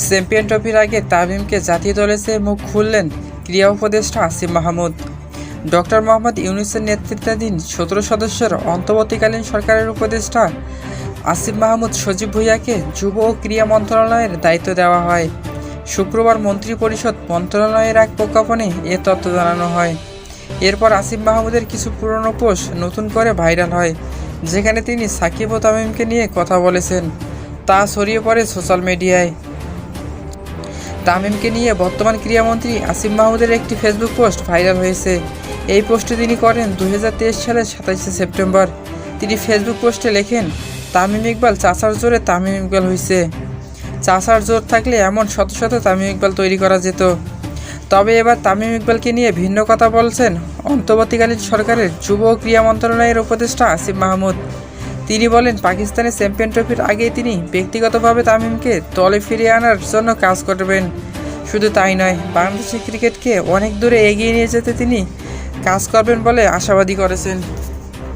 Champion ট্রফির আগে তামিমকে জাতীয় দলে চেয়ে মুখ খুললেন ক্রীড়া উপদেষ্টা আসিফ মাহমুদ। ডক্টর মোহাম্মদ ইউনূসের নেতৃত্বাধীন 17 সদস্যের অন্তর্বর্তীকালীন সরকারের উপদেষ্টা আসিফ মাহমুদ সজীব ভুঁইয়াকে যুব ও ক্রীড়া মন্ত্রণালয়ের দায়িত্ব দেওয়া হয়। শুক্রবার মন্ত্রিপরিষদ মন্ত্রণালয়ের এক প্রজ্ঞাপনে এ তথ্য জানানো হয়। এরপর আসিফ মাহমুদের কিছু পুরনো পোস্ট নতুন করে ভাইরাল হয়, যেখানে তিনি সাকিব ও তামিমকে নিয়ে কথা বলেছেন। তা ছড়িয়ে পড়ে সোশ্যাল মিডিয়ায়। তামিমকে নিয়ে বর্তমান ক্রীড়ামন্ত্রী আসিফ মাহমুদের একটি ফেসবুক পোস্ট ভাইরাল হয়েছে। এই পোস্টটি তিনি করেন 2023 সালের 27 সেপ্টেম্বর। তিনি ফেসবুক পোস্টে লেখেন, তামিম ইকবাল চাচার জোরে তামিম ইকবাল হয়েছে। চাচার জোর থাকলে এমন শত শত তামিম ইকবাল তৈরি করা যেত। তবে এবার তামিম ইকবালকে নিয়ে ভিন্ন কথা বলছেন অন্তর্বর্তীকালীন সরকারের যুব ও ক্রীড়া মন্ত্রণালয়ের উপদেষ্টা আসিফ মাহমুদ। তিনি বলেন, পাকিস্তানের চ্যাম্পিয়ন ট্রফির আগেই তিনি ব্যক্তিগতভাবে তামিমকে দলে ফিরিয়ে আনার জন্য কাজ করবেন। শুধু তাই নয়, বাংলাদেশের ক্রিকেটকে অনেক দূরে এগিয়ে নিয়ে যেতে তিনি কাজ করবেন বলে আশাবাদী করেছেন।